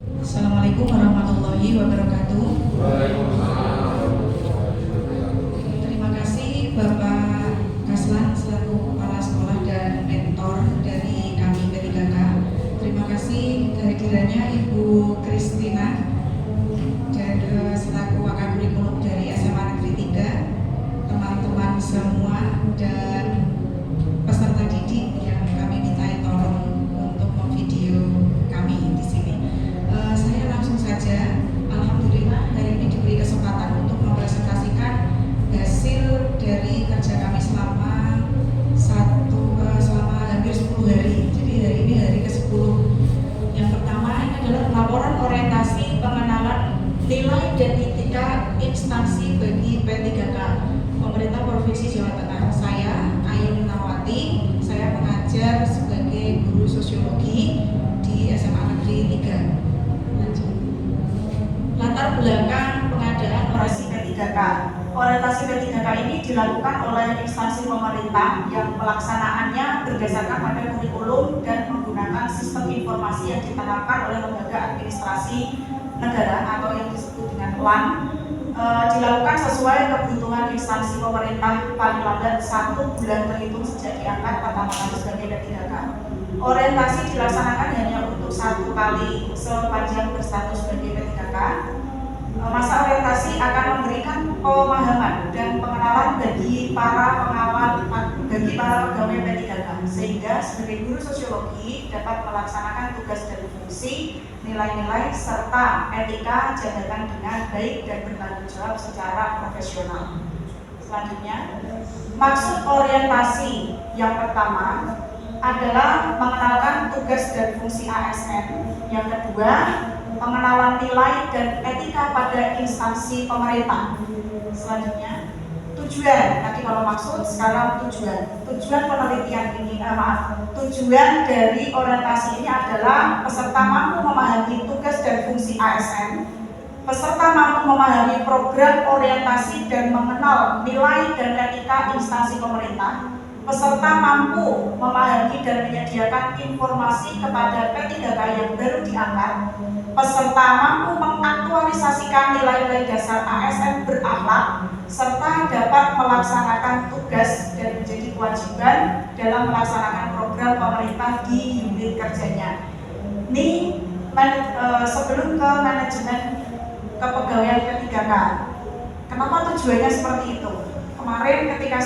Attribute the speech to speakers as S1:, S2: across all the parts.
S1: Assalamualaikum warahmatullahi wabarakatuh. Terima kasih Bapak Kaslan selaku kepala sekolah dan mentor dari kami P3K. Terima kasih kehadirannya Ibu Kristina dan selaku wakakurikulum dari SMA Negeri 3, teman-teman semua dan peserta didik yang kami mintai tolong untuk memvideo kami di sini. Saya langsung saja, alhamdulillah hari ini diberi kesempatan untuk mempresentasikan hasil dari kerja kami selama hampir 10 hari. Jadi hari ini hari ke-10. Yang pertama ini adalah laporan orientasi pengenalan nilai dan etika instansi bagi P3K Pemerintah Provinsi Jawa Tengah. Saya Ayun Nawati, saya mengajar sebagai guru sosiologi di SMA Negeri 3. Latar belakang pengadaan orientasi P3K. Orientasi P3K ini dilakukan oleh instansi pemerintah yang pelaksanaannya berdasarkan pada kurikulum dan menggunakan sistem informasi yang diterapkan oleh lembaga administrasi negara atau yang disebut dengan LAN. Dilakukan sesuai kebutuhan instansi pemerintah paling lambat 1 bulan terhitung sejak diangkat pertama kali sebagai P3K. Orientasi dilaksanakan hanya untuk 1 kali sepanjang berstatus sebagai P3K. Masa orientasi akan memberikan pemahaman dan pengenalan bagi para pegawai P3K, sehingga sebagai guru sosiologi dapat melaksanakan tugas dan fungsi, nilai-nilai serta etika jabatan dengan baik dan bertanggung jawab secara profesional. Selanjutnya, maksud orientasi yang pertama adalah mengenalkan tugas dan fungsi ASN. Yang kedua, pengenalan nilai dan etika pada instansi pemerintah. Selanjutnya, tujuan. Tadi kalau maksud, sekarang tujuan. Tujuan penelitian ini, tujuan dari orientasi ini adalah peserta mampu memahami tugas dan fungsi ASN. Peserta mampu memahami program orientasi dan mengenal nilai dan etika instansi pemerintah. Peserta mampu memahami dan menyediakan informasi kepada P3K yang baru diangkat. Peserta mampu mengaktualisasikan nilai-nilai dasar ASN berakhlak serta dapat melaksanakan tugas dan menjadi kewajiban dalam melaksanakan program pemerintah di unit kerjanya. Ini sebelum ke manajemen kepegawaian P3K. Kenapa tujuannya seperti itu? Kemarin ketika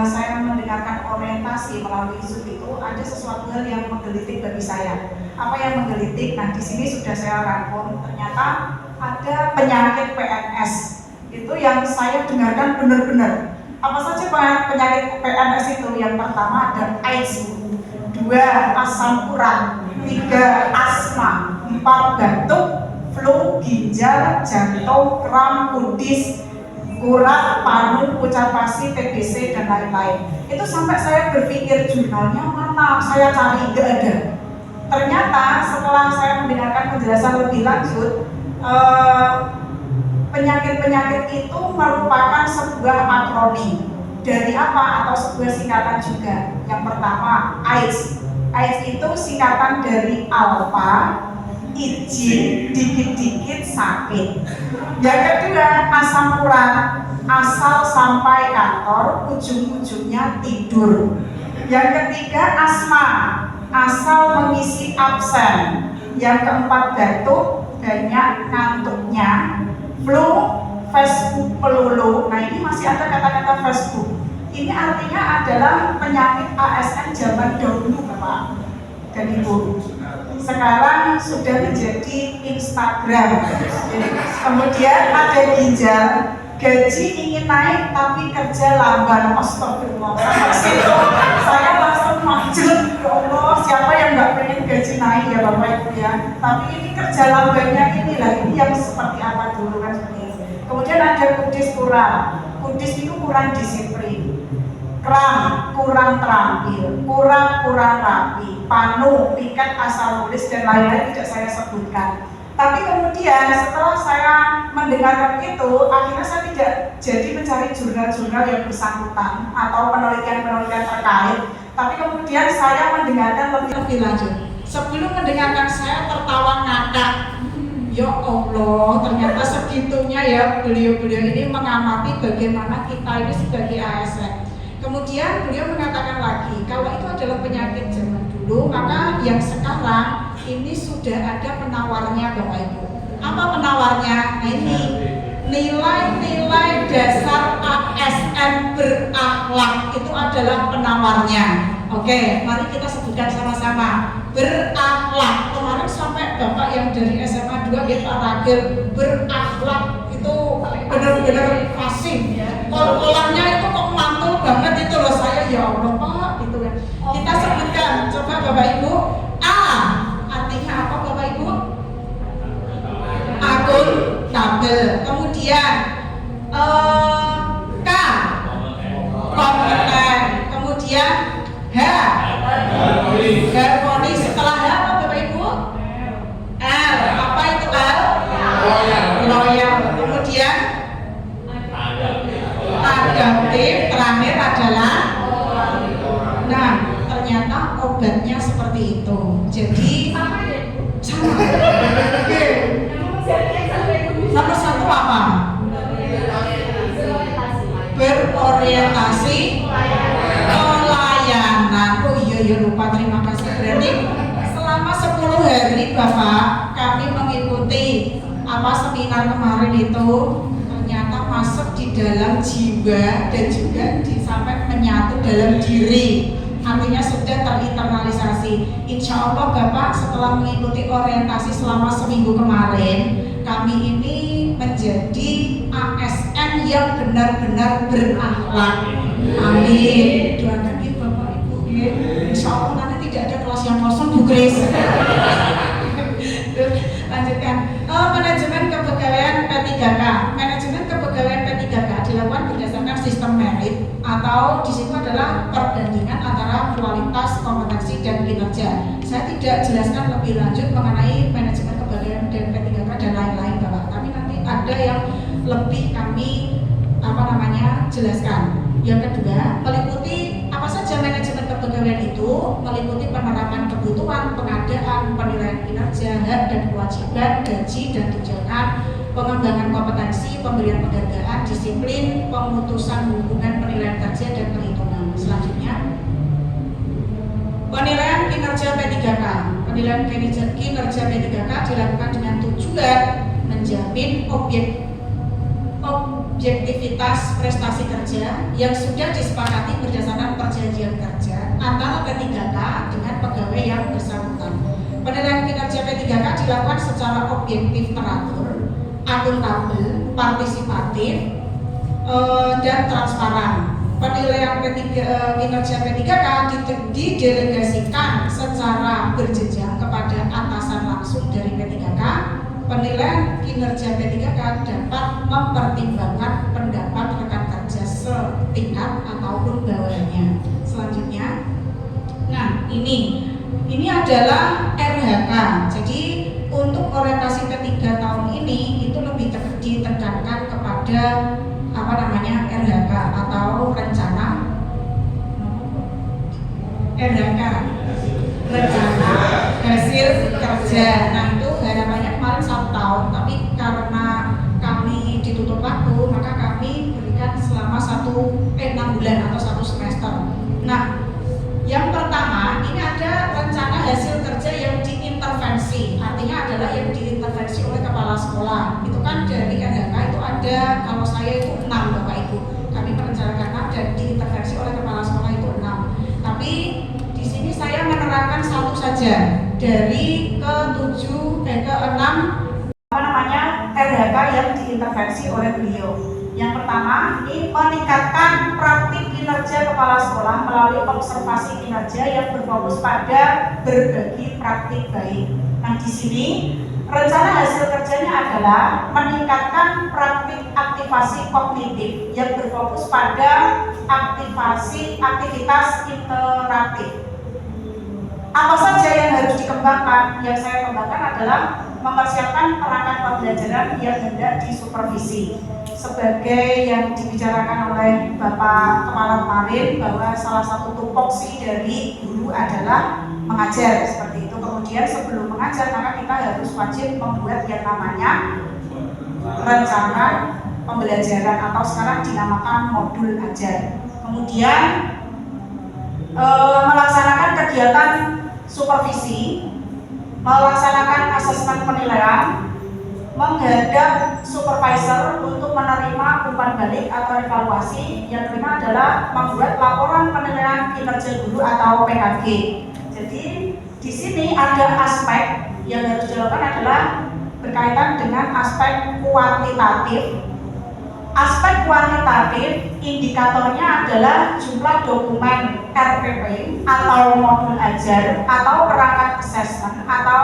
S1: saya mendengarkan orientasi melalui Zoom itu ada sesuatu hal yang menggelitik bagi saya. Apa yang menggelitik? Nah, di sini sudah saya rangkum. Ternyata ada penyakit PNS. Itu yang saya dengarkan benar-benar. Apa saja penyakit PNS itu? Yang pertama ada AIDS, 2 asam urat, 3 asma, 4 batuk, flu, ginjal, jantung, kram, kudis, urat, paru, pucat pasi, TBC, dan lain-lain. Itu sampai saya berpikir jurnalnya mana, saya cari, nggak ada. Ternyata setelah saya mendengarkan penjelasan lebih lanjut, penyakit-penyakit itu merupakan sebuah akronim. Dari apa? Atau sebuah singkatan juga. Yang pertama, AIDS. AIDS itu singkatan dari alpha, izin, dikit-dikit sakit. Yang kedua, asam urat, asal sampai kantor, ujung-ujungnya tidur. Yang ketiga, asma, asal mengisi absen. Yang keempat, batuk, banyak ngantuknya. Flu, Facebook pelulu. Nah, ini masih ada kata-kata Facebook. Ini artinya adalah penyakit ASN zaman dahulu, Bapak dan Ibu. Sekarang sudah menjadi Instagram. Kemudian ada ginjal, gaji ingin naik tapi kerja lamban. Astagfirullah. Saya langsung majelet, ya Allah, siapa yang nggak pengen gaji naik ya Bapak Ibu ya. Tapi ini kerja lambannya inilah, ini yang seperti apa dulu kan seperti ini. Kemudian ada kudis kurang. Kudis itu kurang disiplin. Kram, kurang terampil, kurang rapi, panu, piket asal tulis dan lain-lain tidak saya sebutkan. Tapi kemudian setelah saya mendengarkan itu, akhirnya saya tidak jadi mencari jurnal-jurnal yang bersangkutan atau penelitian-penelitian terkait. Tapi kemudian saya mendengarkan lebih lanjut. Sebelum mendengarkan saya tertawa ngakak. Ya Allah, ternyata segitunya ya beliau-beliau ini mengamati bagaimana kita ini sebagai ASN. Kemudian beliau mengatakan lagi, kalau itu adalah penyakit zaman dulu, maka yang sekarang ini sudah ada penawarnya Bapak Ibu. Apa penawarnya? Nah ini nilai-nilai dasar ASN berakhlak itu adalah penawarnya. Oke, mari kita sebutkan sama-sama. Berakhlak. Kemarin sampai Bapak yang dari SMA 2 ya Pak Ragil, berakhlak itu benar-benar fasih. Kol-kolannya itu kok mantul banget itu loh, saya ya Allah Pak gitu kan. Kita sebutkan, coba Bapak Ibu. A artinya apa Bapak Ibu? Akuntabel. Kemudian K kompeten. Kemudian H harmonis. Setelah H apa Bapak Ibu? L. Apa itu L? Loyal. Kemudian adaptif. Terakhir adalah, nah ternyata obatnya seperti itu. Jadi sama. Nomor satu apa? Berorientasi pelayanan. Oh iya lupa, terima kasih. Berarti selama 10 hari Bapak kami mengikuti seminar kemarin itu, ternyata masuk di dalam jiwa dan juga sampai menyatu dalam diri. Artinya sudah terinternalisasi. Insya Allah Bapak setelah mengikuti orientasi selama seminggu kemarin, kami ini menjadi ASN yang benar-benar berakhlak. Amin. Doakan gitu Bapak Ibu. Insya Allah nanti tidak ada kelas yang kosong Bu Kris. Lanjutkan. Manajemen kepegawaian P3K. Manajemen kepegawaian P3K dilakukan berdasarkan sistem merit atau di situ adalah perbandingan antara kualitas, kompetensi dan kinerja. Saya tidak jelaskan lebih lanjut mengenai manajemen kepegawaian dan P3K dan lain-lain Bapak. Tapi nanti ada yang lebih kami jelaskan. Yang kedua, meliputi apa saja manajemen kepegawaian itu, meliputi penerapan kebutuhan, pengadaan, penilaian kinerja, hak dan kewajiban, gaji dan tunjangan, pengembangan kompetensi, pemberian penghargaan, disiplin, pemutusan hubungan penilaian kerja dan perhitungan. Selanjutnya, penilaian kinerja P3K. Penilaian kinerja P3K dilakukan dengan tujuan menjamin objektivitas prestasi kerja yang sudah disepakati berdasarkan perjanjian kerja antara P3K dengan pegawai yang bersangkutan. Penilaian kinerja P3K dilakukan secara objektif, teratur, akuntabel, partisipatif, dan transparan. Penilaian kinerja P3K didelegasikan secara berjenjang kepada atasan langsung dari P3K. Penilaian kinerja P3K dapat mempertimbangkan pendapat rekan kerja setingkat ataupun bawahnya. Selanjutnya, nah ini adalah RHK. Jadi untuk orientasi P3 tahun ini itu lebih ditekankan kepada RHK atau rencana hasil kerja. Nah itu harapannya kemarin 1 tahun, tapi karena kami ditutup waktu maka kami berikan selama 6 bulan atau 1 semester. Nah yang pertama ini ada rencana hasil kerja yang diintervensi, artinya adalah yang diintervensi oleh kepala sekolah. Itu kan dari RHK itu ada, kalau saya itu 6 Bapak Ibu. Kami merencanakan 6 dan diintervensi oleh kepala sekolah itu 6. Tapi di sini saya menerangkan 1 saja dari ke-6 RHK yang diintervensi oleh beliau. Yang pertama, ini meningkatkan praktik kinerja kepala sekolah melalui observasi kinerja yang berfokus pada berbagi praktik baik. Nah, di sini rencana hasil kerjanya adalah meningkatkan praktik aktivasi kognitif yang berfokus pada aktivitas interaktif. Apa saja yang harus dikembangkan? Yang saya kembangkan adalah mempersiapkan perangkat pembelajaran yang hendak disupervisi. Sebagai yang dibicarakan oleh Bapak Kepala kemarin, bahwa salah satu tupoksi dari guru adalah mengajar, seperti itu. Kemudian sebelum mengajar maka kita harus wajib membuat yang namanya rencana pembelajaran atau sekarang dinamakan modul ajar. Kemudian melaksanakan kegiatan supervisi, melaksanakan asesmen penilaian, menghadap supervisor untuk menerima umpan balik atau evaluasi. Yang kelima adalah membuat laporan penilaian kinerja guru atau PKG. Jadi di sini ada aspek yang harus dilakukan adalah berkaitan dengan aspek kuantitatif. Aspek kuantitatif indikatornya adalah jumlah dokumen RPP atau modul ajar atau perangkat assessment atau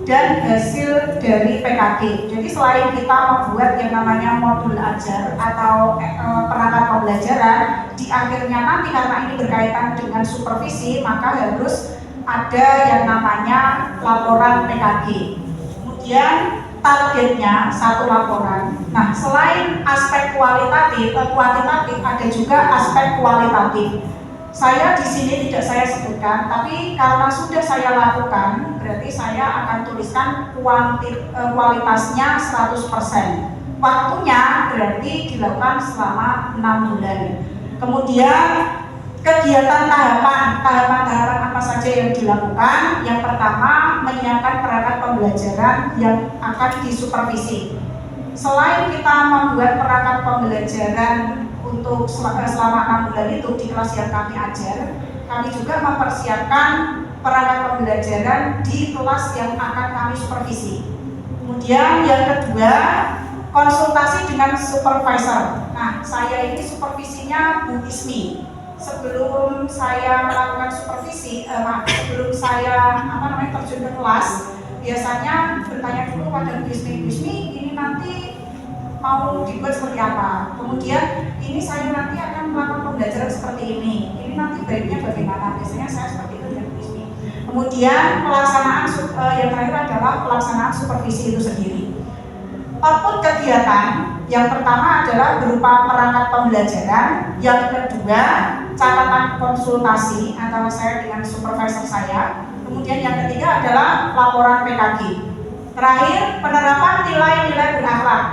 S1: dan hasil dari PKG. Jadi selain kita membuat yang namanya modul ajar atau perangkat pembelajaran, di akhirnya nanti karena ini berkaitan dengan supervisi, maka harus ada yang namanya laporan PKG. Kemudian targetnya satu laporan. Nah, selain aspek kuantitatif, ada juga aspek kualitatif. Saya di sini tidak saya sebutkan, tapi karena sudah saya lakukan, berarti saya akan tuliskan kualitasnya 100%. Waktunya berarti dilakukan selama 6 bulan. Kemudian kegiatan tahapan apa saja yang dilakukan? Yang pertama, menyiapkan perangkat pembelajaran yang akan disupervisi. Selain kita membuat perangkat pembelajaran untuk selama 6 bulan itu di kelas yang kami ajar, kami juga mempersiapkan perangkat pembelajaran di kelas yang akan kami supervisi. Kemudian yang kedua, konsultasi dengan supervisor. Nah, saya ini supervisinya Bu Ismi. Sebelum saya melakukan supervisi, sebelum saya terjun ke kelas, biasanya bertanya dulu pada Bu Ismi, ini nanti mau dibuat seperti apa? Kemudian ini saya nanti akan melakukan pembelajaran seperti ini nanti baiknya bagaimana? Biasanya saya seperti itu dengan Bu Ismi. Kemudian pelaksanaan yang terakhir adalah pelaksanaan supervisi itu sendiri. Output kegiatan yang pertama adalah berupa perangkat pembelajaran, yang kedua catatan konsultasi antara saya dengan supervisor saya, kemudian yang ketiga adalah laporan PKG. Terakhir, penerapan nilai-nilai berakhlak.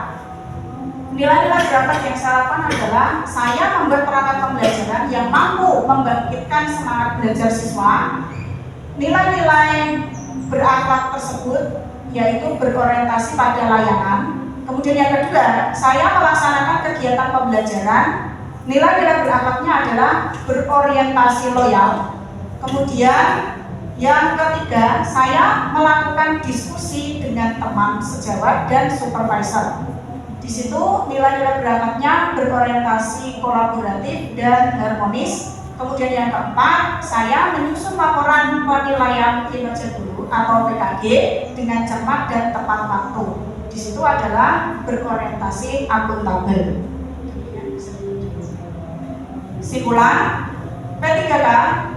S1: Nilai-nilai berakhlak yang saya lakukan adalah saya membuat perangkat pembelajaran yang mampu membangkitkan semangat belajar siswa. Nilai-nilai berakhlak tersebut yaitu berorientasi pada layanan. Kemudian yang kedua, saya melaksanakan kegiatan pembelajaran. Nilai-nilai berakhlaknya adalah berorientasi loyal. Kemudian yang ketiga, saya melakukan diskusi dengan teman sejawat dan supervisor. Di situ nilai-nilai berakhlaknya berorientasi kolaboratif dan harmonis. Kemudian yang keempat, saya menyusun laporan penilaian kinerja guru atau PKG dengan cermat dan tepat waktu. Di situ adalah berorientasi akuntabel. Kesimpulan, P3K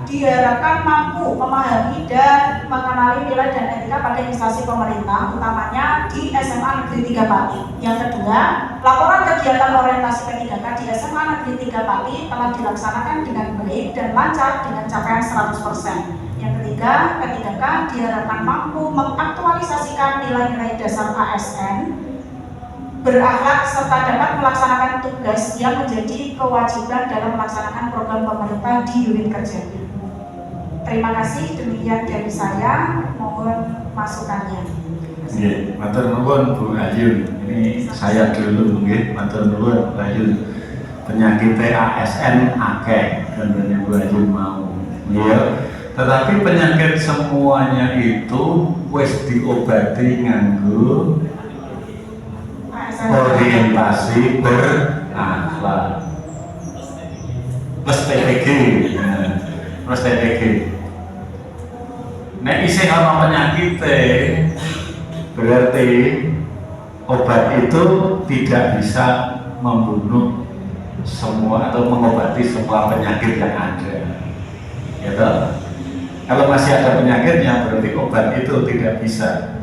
S1: diharapkan mampu memahami dan mengenali nilai dan etika pada instansi pemerintah, utamanya di SMA Negeri 3 Pati. Yang kedua, laporan kegiatan orientasi P3K di SMA Negeri 3 Pati telah dilaksanakan dengan baik dan lancar dengan capaian 100%. Yang ketiga, P3K diharapkan mampu mengaktualisasikan nilai-nilai dasar ASN, berakhlak serta dapat melaksanakan tugas yang menjadi kewajiban dalam melaksanakan program pemerintah di unit kerjanya. Terima kasih, demikian dari saya, mohon masukannya.
S2: Nggih, matur nuwun Bu Ayu. Ini saya dulu nggih, matur nuwun Bu Ayu. Penyakit ASN akeh dan Bu Ayu mau. Iya. Tetapi penyakit semuanya itu wis diobati nganggo orientasi berakhlak plus TPG. Plus TPG. Nek isih ana penyakit berarti obat itu tidak bisa membunuh semua atau mengobati semua penyakit yang ada. Ya toh? Kalau masih ada penyakitnya berarti obat itu tidak bisa.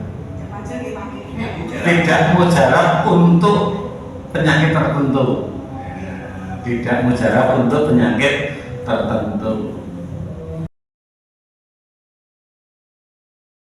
S2: Tidak mujarab untuk penyakit tertentu. Tidak mujarab untuk penyakit tertentu.